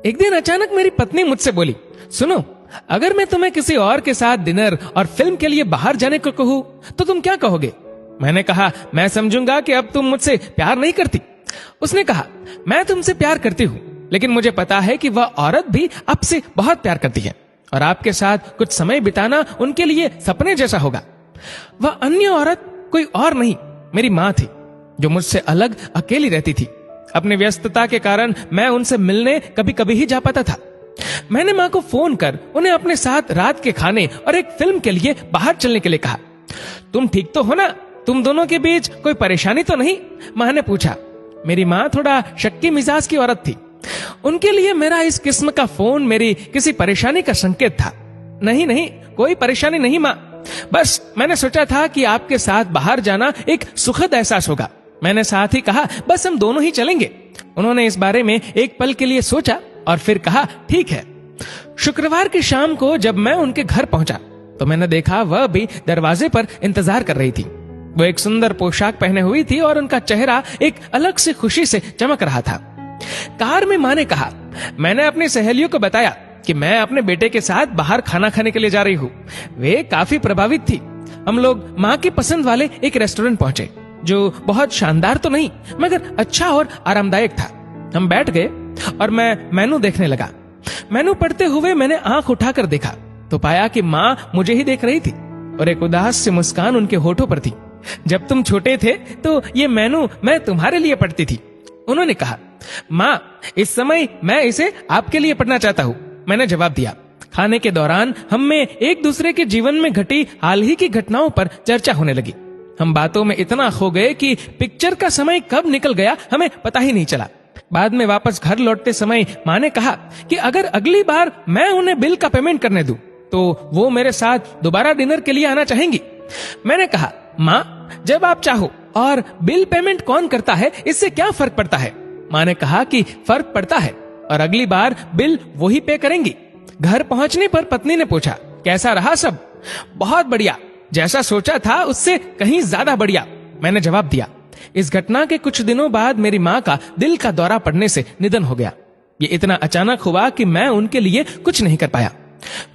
एक दिन अचानक मेरी पत्नी मुझसे बोली, सुनो, अगर मैं तुम्हें किसी और के साथ डिनर और फिल्म के लिए बाहर जाने को कहूँ तो तुम क्या कहोगे? मैंने कहा, मैं समझूंगा कि अब तुम मुझसे प्यार नहीं करती। उसने कहा, मैं तुमसे प्यार करती हूँ, लेकिन मुझे पता है कि वह औरत भी आपसे बहुत प्यार करती है और आपके साथ कुछ समय बिताना उनके लिए सपने जैसा होगा। वह अन्य औरत कोई और नहीं, मेरी माँ थी, जो मुझसे अलग अकेली रहती थी। अपनी व्यस्तता के कारण मैं उनसे मिलने कभी कभी ही जा पाता था। मैंने माँ को फोन कर उन्हें अपने साथ रात के खाने और एक फिल्म के लिए बाहर चलने के लिए कहा। तुम ठीक तो हो ना? तुम दोनों के बीच कोई परेशानी तो नहीं? माँ ने पूछा। मेरी माँ थोड़ा शक्की मिजाज की औरत थी। उनके लिए मेरा इस किस्म का फोन मेरी किसी परेशानी का संकेत था। नहीं नहीं, कोई परेशानी नहीं माँ, बस मैंने सोचा था कि आपके साथ बाहर जाना एक सुखद एहसास होगा। मैंने साथ ही कहा, बस हम दोनों ही चलेंगे। उन्होंने इस बारे में एक पल के लिए सोचा और फिर कहा, ठीक है। शुक्रवार की शाम को जब मैं उनके घर पहुंचा तो मैंने देखा वह भी दरवाजे पर इंतजार कर रही थी। वो एक सुंदर पोशाक पहने हुई थी और उनका चेहरा एक अलग से खुशी से चमक रहा था। कार में माँ ने कहा, मैंने अपनी सहेलियों को बताया कि मैं अपने बेटे के साथ बाहर खाना खाने के लिए जा रही हूँ। वे काफी प्रभावित थी। हम लोग माँ की पसंद वाले एक रेस्टोरेंट पहुंचे, जो बहुत शानदार तो नहीं मगर अच्छा और आरामदायक था। हम बैठ गए और मैं मेनू देखने लगा। मेनू पढ़ते हुए मैंने आंख उठाकर देखा तो पाया कि माँ मुझे ही देख रही थी और एक उदास सी मुस्कान उनके होठों पर थी। जब तुम छोटे थे तो ये मेनू मैं तुम्हारे लिए पढ़ती थी। उन्होंने कहा, माँ, इस समय मैं इसे आपके लिए पढ़ना चाहता हूँ। मैंने जवाब दिया। खाने के दौरान हम में एक दूसरे के जीवन में घटी हाल ही की घटनाओं पर चर्चा होने लगी। हम बातों में इतना खो गए कि पिक्चर का समय कब निकल गया हमें पता ही नहीं चला। बाद में वापस घर लौटते समय माँ ने कहा कि अगर अगली बार मैं उन्हें बिल का पेमेंट करने दूं तो वो मेरे साथ दोबारा डिनर के लिए आना चाहेंगी। मैंने कहा, माँ, जब आप चाहो, और बिल पेमेंट कौन करता है इससे क्या फर्क पड़ता है? माँ ने कहा कि फर्क पड़ता है और अगली बार बिल वो ही पे करेंगी। घर पहुंचने पर पत्नी ने पूछा, कैसा रहा सब? बहुत बढ़िया, जैसा सोचा था उससे कहीं ज्यादा बढ़िया, मैंने जवाब दिया। इस घटना के कुछ दिनों बाद मेरी माँ का दिल का दौरा पड़ने से निधन हो गया। ये इतना अचानक हुआ कि मैं उनके लिए कुछ नहीं कर पाया।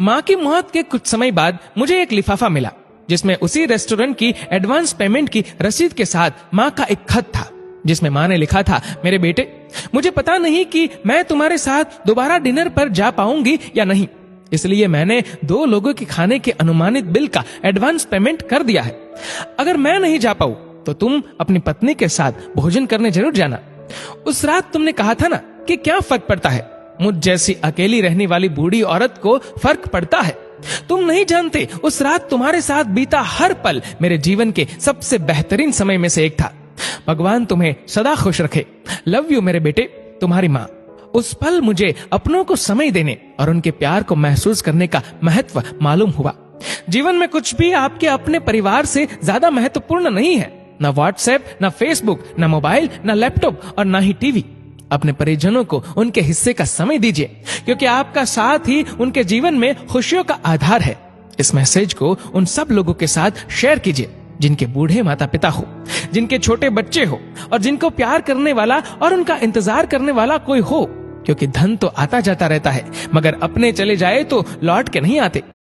माँ की मौत के कुछ समय बाद मुझे एक लिफाफा मिला जिसमें उसी रेस्टोरेंट की एडवांस पेमेंट की रसीद के साथ माँ का एक खत था, जिसमें माँ ने लिखा था, मेरे बेटे, मुझे पता नहीं कि मैं तुम्हारे साथ दोबारा डिनर पर जा पाऊंगी या नहीं, इसलिए मैंने 2 लोगों के खाने के अनुमानित बिल का एडवांस पेमेंट कर दिया है। अगर मैं नहीं जा पाऊं तो तुम अपनी पत्नी के साथ भोजन करने जरूर जाना। उस रात तुमने कहा था ना कि क्या फर्क पड़ता है, मुझ जैसी अकेली रहने वाली बूढ़ी औरत को फर्क पड़ता है। तुम नहीं जानते, उस रात तुम्हारे साथ बीता हर पल मेरे जीवन के सबसे बेहतरीन समय में से एक था। भगवान तुम्हें सदा खुश रखे। लव यू मेरे बेटे, तुम्हारी माँ। उस पल मुझे अपनों को समय देने और उनके प्यार को महसूस करने का महत्व मालूम हुआ। जीवन में कुछ भी आपके अपने परिवार से ज्यादा महत्वपूर्ण नहीं है। न व्हाट्सएप, न फेसबुक, न मोबाइल, न लैपटॉप और न ही टीवी। अपने परिजनों को उनके हिस्से का समय दीजिए, क्योंकि आपका साथ ही उनके जीवन में खुशियों का आधार है। इस मैसेज को उन सब लोगों के साथ शेयर कीजिए जिनके बूढ़े माता पिता हो, जिनके छोटे बच्चे हो और जिनको प्यार करने वाला और उनका इंतजार करने वाला कोई हो, क्योंकि धन तो आता जाता रहता है मगर अपने चले जाए तो लौट के नहीं आते।